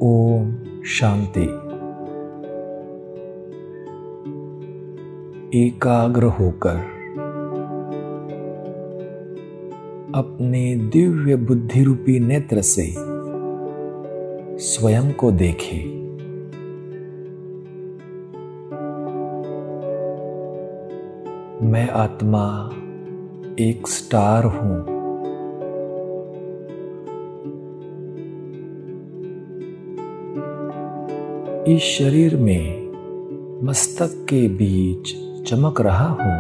ओम शांति। एकाग्र होकर अपने दिव्य बुद्धि रूपी नेत्र से स्वयं को देखें। मैं आत्मा एक स्टार हूं। इस शरीर में मस्तक के बीच चमक रहा हूं।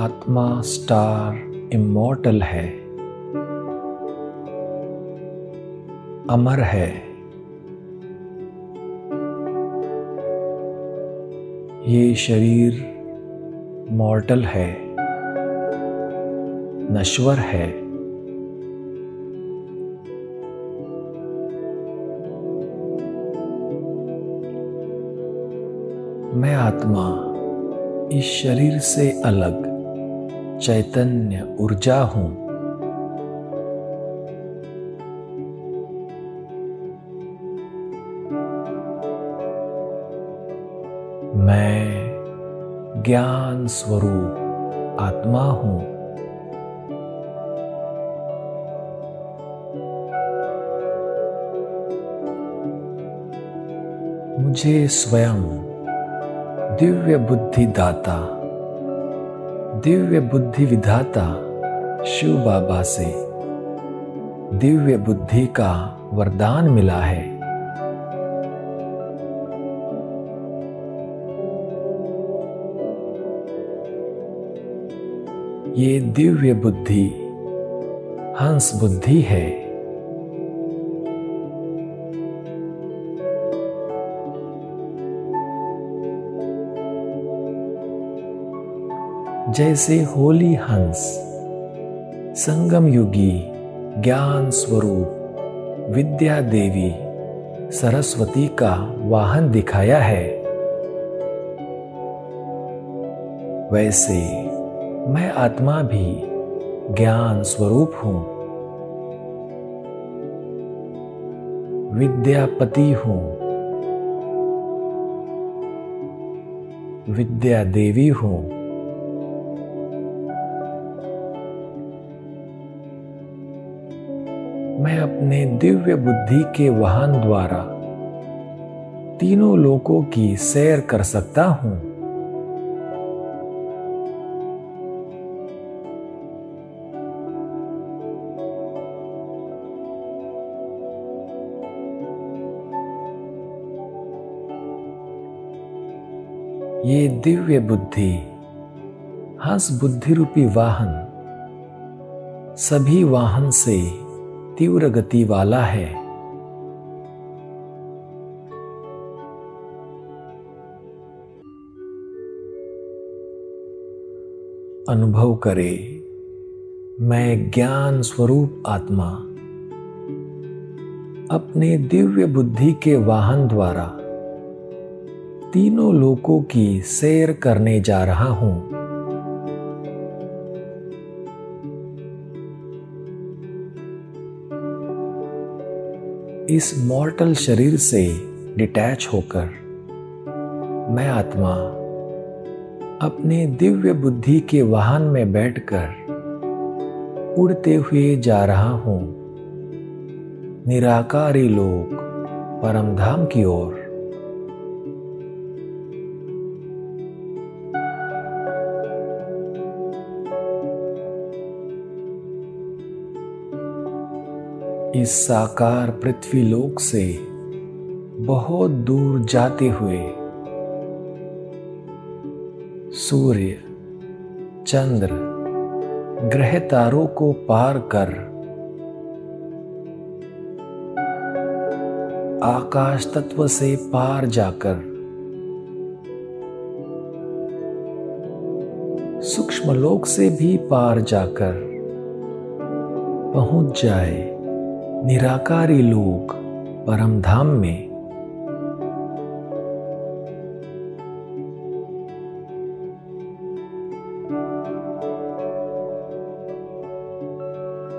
आत्मा स्टार इमॉर्टल है, अमर है। ये शरीर मॉर्टल है, नश्वर है। मैं आत्मा इस शरीर से अलग चैतन्य ऊर्जा हूं। मैं ज्ञान स्वरूप आत्मा हूं। मुझे स्वयं दिव्य बुद्धि दाता, दिव्य बुद्धि विधाता शिव बाबा से दिव्य बुद्धि का वरदान मिला है। ये दिव्य बुद्धि हंस बुद्धि है। जैसे होली हंस संगम युगी ज्ञान स्वरूप विद्या देवी सरस्वती का वाहन दिखाया है, वैसे मैं आत्मा भी ज्ञान स्वरूप हूं, विद्यापति हूं, विद्या देवी हूं। मैं अपने दिव्य बुद्धि के वाहन द्वारा तीनों लोकों की सैर कर सकता हूं। ये दिव्य बुद्धि हंस बुद्धि रूपी वाहन सभी वाहन से तीव्र गति वाला है। अनुभव करे, मैं ज्ञान स्वरूप आत्मा अपने दिव्य बुद्धि के वाहन द्वारा तीनों लोकों की सैर करने जा रहा हूं। इस मॉर्टल शरीर से डिटैच होकर मैं आत्मा अपने दिव्य बुद्धि के वाहन में बैठकर उड़ते हुए जा रहा हूं, निराकारी लोक परम धाम की ओर। इस साकार पृथ्वी लोक से बहुत दूर जाते हुए सूर्य, चंद्र, ग्रह तारों को पार कर आकाश तत्व से पार जाकर सूक्ष्म लोक से भी पार जाकर पहुंच जाए निराकारी लोक परम धाम में।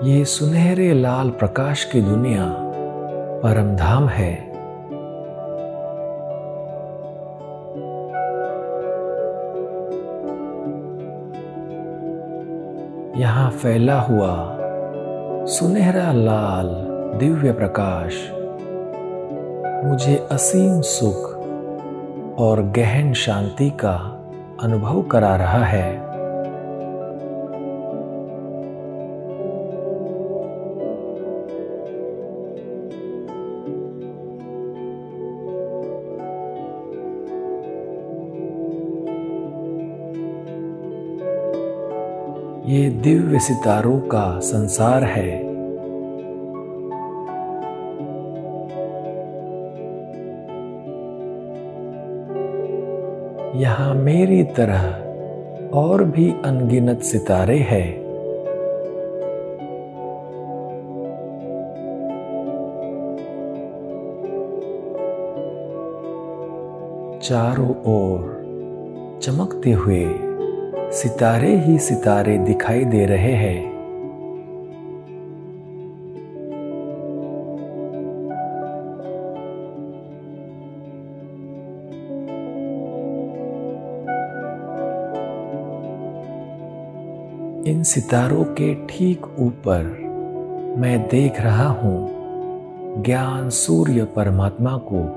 ये सुनहरे लाल प्रकाश की दुनिया परम धाम है। यहाँ फैला हुआ सुनहरा लाल दिव्य प्रकाश मुझे असीम सुख और गहन शांति का अनुभव करा रहा है। ये दिव्य सितारों का संसार है। यहाँ मेरी तरह और भी अनगिनत सितारे हैं। चारों ओर चमकते हुए सितारे ही सितारे दिखाई दे रहे हैं। इन सितारों के ठीक ऊपर मैं देख रहा हूं ज्ञान सूर्य परमात्मा को।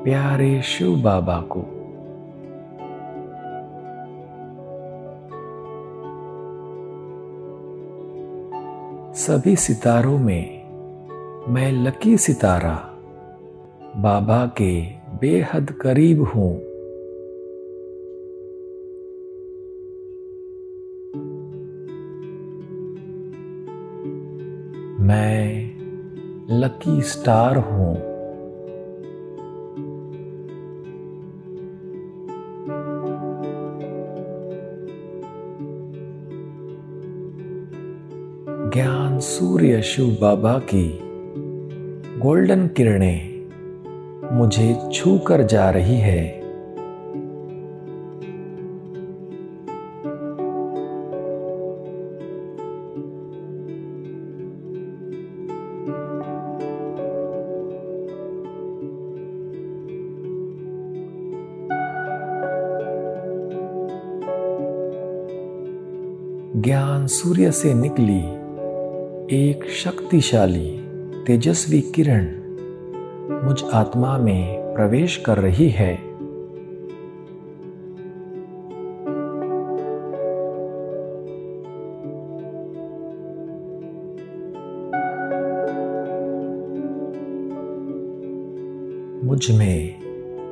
प्यारे शिव बाबा को। सभी सितारों में मैं लकी सितारा बाबा के बेहद करीब हूं। मैं लकी स्टार हूं। ज्ञान सूर्य शिव बाबा की गोल्डन किरणें मुझे छूकर जा रही है। ज्ञान सूर्य से निकली एक शक्तिशाली तेजस्वी किरण मुझ आत्मा में प्रवेश कर रही है। मुझ में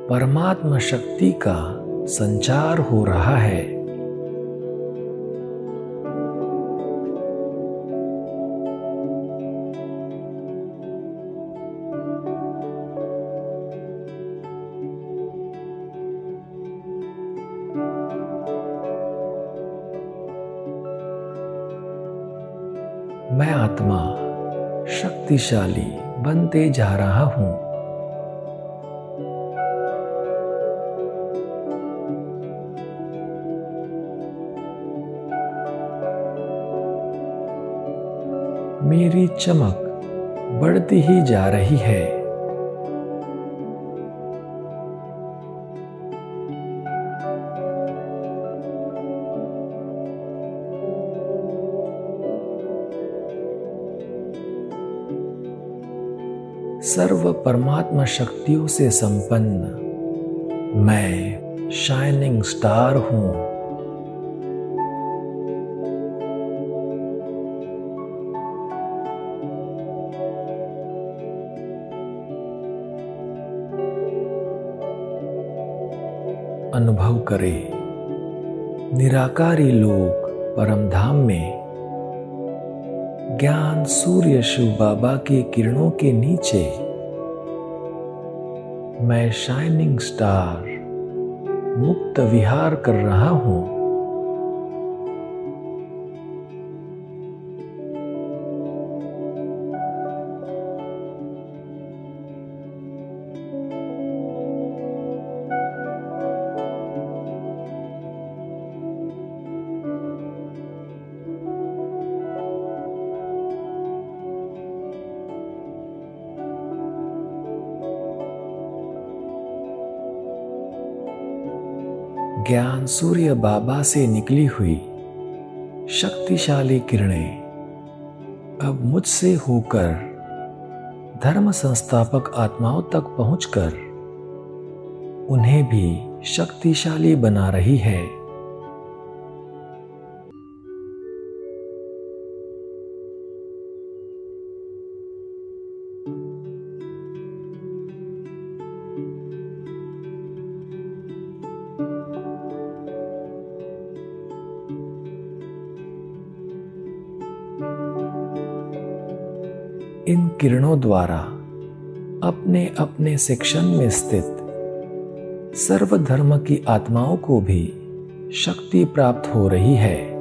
परमात्मा शक्ति का संचार हो रहा है। मैं आत्मा शक्तिशाली बनते जा रहा हूं। मेरी चमक बढ़ती ही जा रही है। सर्व परमात्मा शक्तियों से संपन्न मैं शाइनिंग स्टार हूं। अनुभव करें निराकारी लोक परमधाम में ज्ञान सूर्य शिव बाबा के किरणों के नीचे मैं शाइनिंग स्टार मुक्त विहार कर रहा हूं। ज्ञान सूर्य बाबा से निकली हुई शक्तिशाली किरणें अब मुझसे होकर धर्म संस्थापक आत्माओं तक पहुंचकर उन्हें भी शक्तिशाली बना रही है। इन किरणों द्वारा अपने अपने सेक्शन में स्थित सर्वधर्म की आत्माओं को भी शक्ति प्राप्त हो रही है।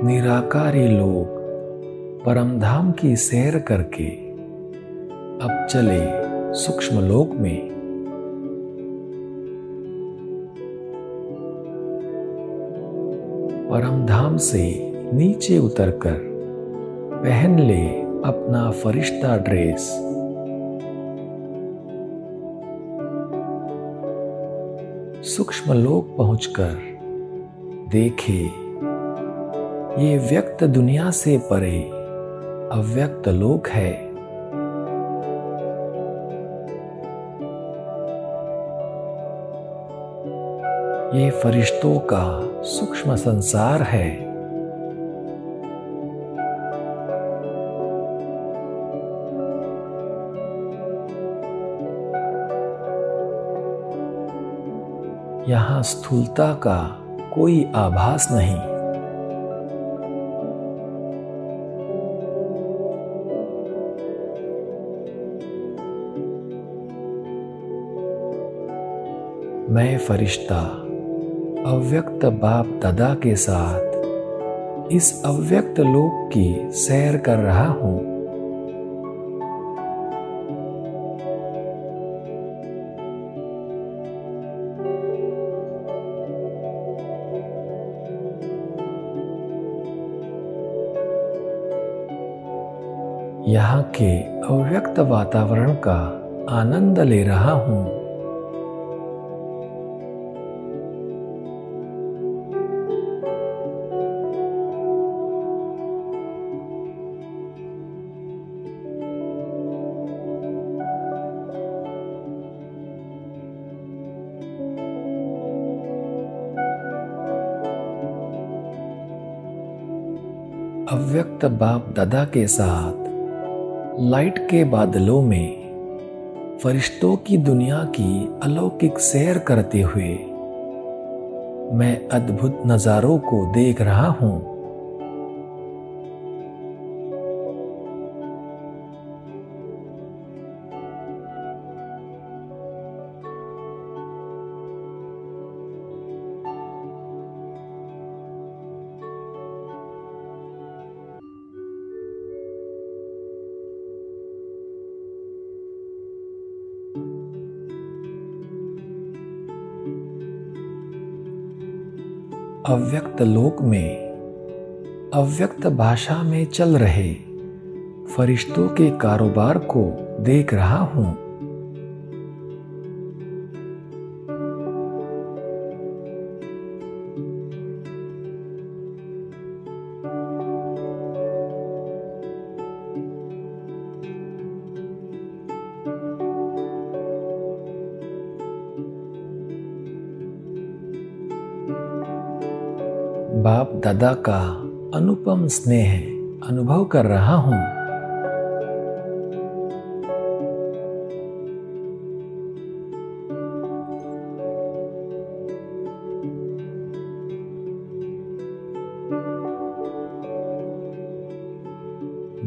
निराकारी लोग परमधाम की सैर करके अब चले सूक्ष्म लोक में। परमधाम से नीचे उतरकर पहन ले अपना फरिश्ता ड्रेस। सूक्ष्म लोक पहुंचकर देखे ये व्यक्त दुनिया से परे अव्यक्त लोक है। ये फरिश्तों का सूक्ष्म संसार है। यहाँ स्थूलता का कोई आभास नहीं। मैं फरिश्ता अव्यक्त बाप दादा के साथ इस अव्यक्त लोक की सैर कर रहा हूं। यहाँ के अव्यक्त वातावरण का आनंद ले रहा हूं। अव्यक्त बाप दादा के साथ लाइट के बादलों में फरिश्तों की दुनिया की अलौकिक सैर करते हुए मैं अद्भुत नजारों को देख रहा हूं। अव्यक्त लोक में अव्यक्त भाषा में चल रहे फरिश्तों के कारोबार को देख रहा हूं। बाप दादा का अनुपम स्नेह अनुभव कर रहा हूं।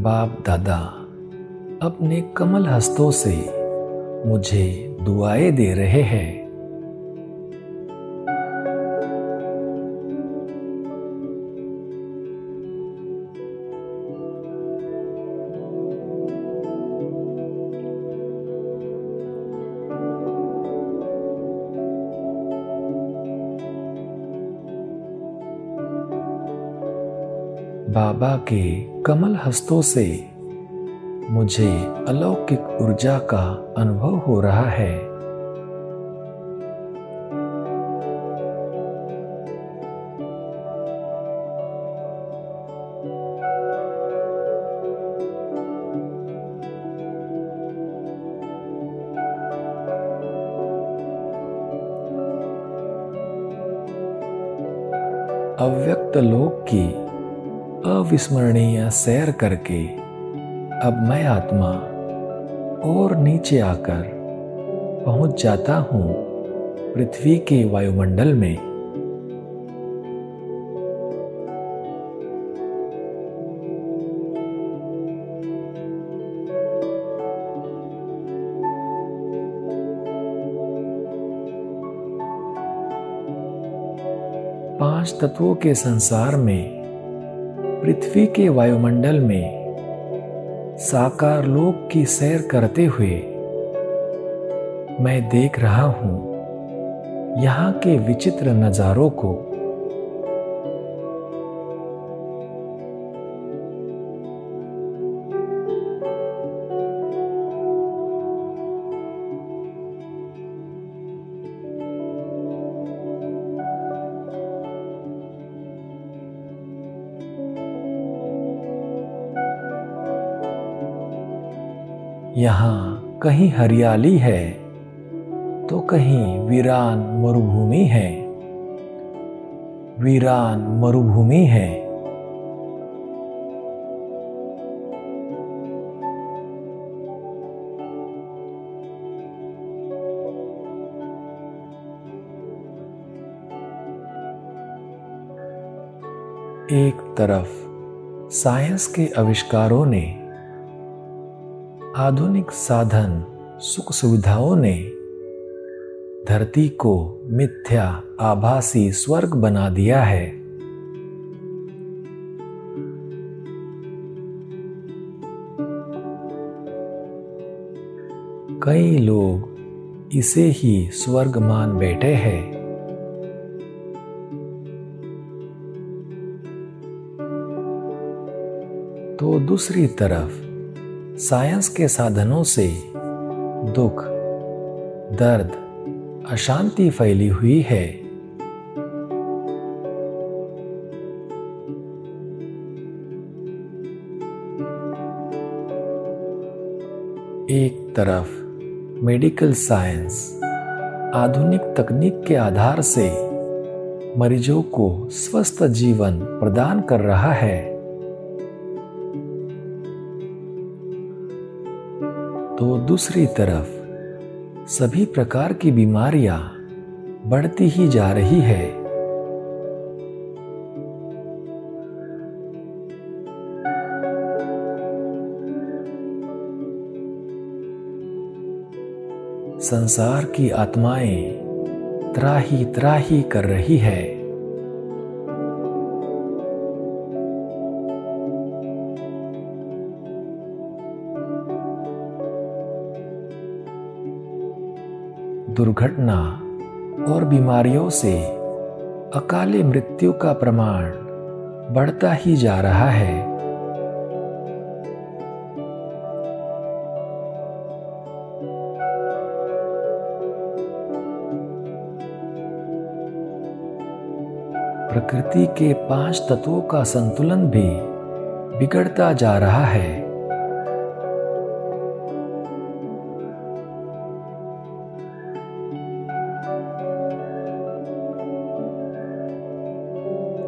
बाप दादा अपने कमल हस्तों से मुझे दुआएं दे रहे हैं। बाबा के कमल हस्तों से मुझे अलौकिक ऊर्जा का अनुभव हो रहा है। अव्यक्त लोक की अविस्मरणीय सैर करके अब मैं आत्मा और नीचे आकर पहुंच जाता हूं पृथ्वी के वायुमंडल में। पांच तत्वों के संसार में पृथ्वी के वायुमंडल में साकार लोक की सैर करते हुए मैं देख रहा हूं यहाँ के विचित्र नजारों को। यहाँ कहीं हरियाली है तो कहीं वीरान मरुभूमि है। वीरान मरुभूमि है। एक तरफ साइंस के आविष्कारों ने, आधुनिक साधन सुख सुविधाओं ने धरती को मिथ्या आभासी स्वर्ग बना दिया है। कई लोग इसे ही स्वर्ग मान बैठे हैं। तो दूसरी तरफ साइंस के साधनों से दुख, दर्द, अशांति फैली हुई है। एक तरफ मेडिकल साइंस आधुनिक तकनीक के आधार से मरीजों को स्वस्थ जीवन प्रदान कर रहा है, तो दूसरी तरफ सभी प्रकार की बीमारियां बढ़ती ही जा रही है। संसार की आत्माएं त्राही त्राही कर रही है। दुर्घटना और बीमारियों से अकाले मृत्यु का प्रमाण बढ़ता ही जा रहा है। प्रकृति के 5 तत्वों का संतुलन भी बिगड़ता जा रहा है।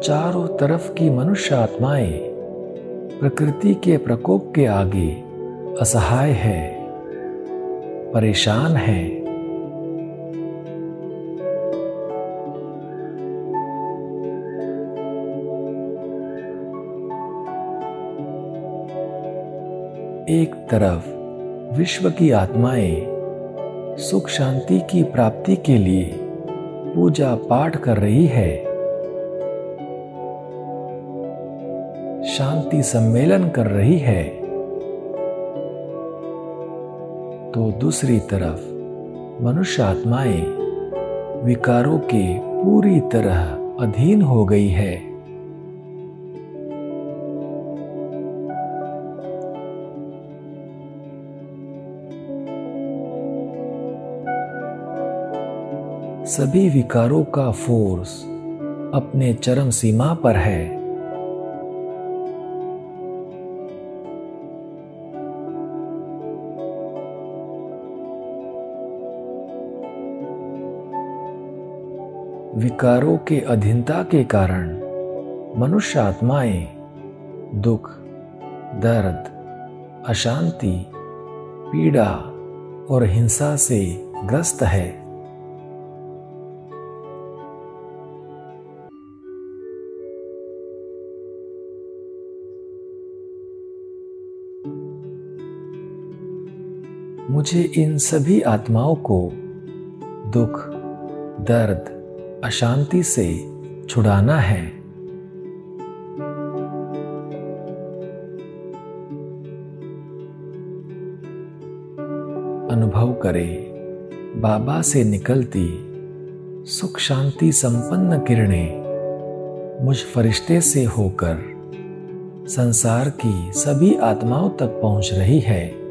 चारों तरफ की मनुष्य आत्माएं प्रकृति के प्रकोप के आगे असहाय है, परेशान है। एक तरफ विश्व की आत्माएं सुख शांति की प्राप्ति के लिए पूजा पाठ कर रही है, शांति सम्मेलन कर रही है, तो दूसरी तरफ मनुष्य आत्माएं विकारों के पूरी तरह अधीन हो गई है। सभी विकारों का फोर्स अपने चरम सीमा पर है। विकारों के अधीनता के कारण मनुष्य आत्माएं दुख, दर्द, अशांति, पीड़ा और हिंसा से ग्रस्त है। मुझे इन सभी आत्माओं को दुख, दर्द, अशांति से छुड़ाना है। अनुभव करें बाबा से निकलती सुख शांति संपन्न किरणें मुझ फरिश्ते से होकर संसार की सभी आत्माओं तक पहुंच रही है।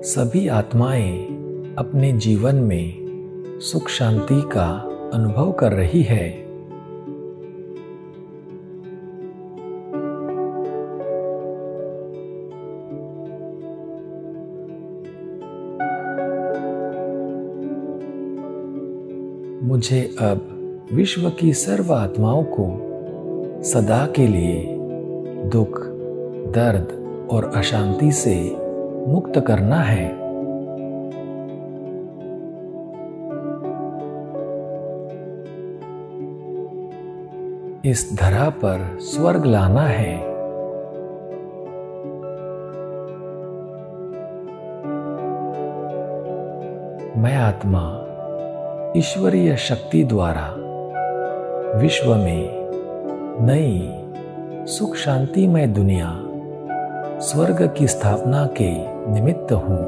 सभी आत्माएं अपने जीवन में सुख शांति का अनुभव कर रही है। मुझे अब विश्व की सर्व आत्माओं को सदा के लिए दुख, दर्द और अशांति से मुक्त करना है। इस धरा पर स्वर्ग लाना है। मैं आत्मा ईश्वरीय शक्ति द्वारा विश्व में नई सुख शांतिमय दुनिया, स्वर्ग की स्थापना के निमित्त हूं।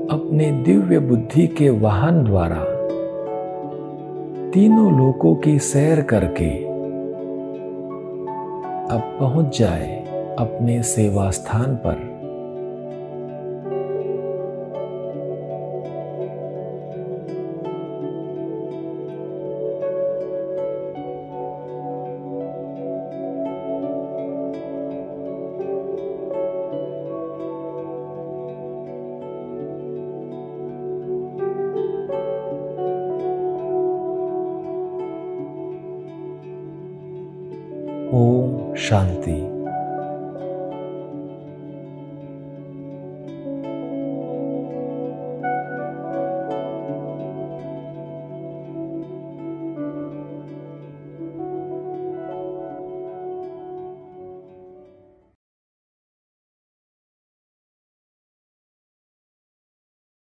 अपने दिव्य बुद्धि के वाहन द्वारा तीनों लोकों की सैर करके अब पहुंच जाए अपने सेवा स्थान पर। ओम शांति।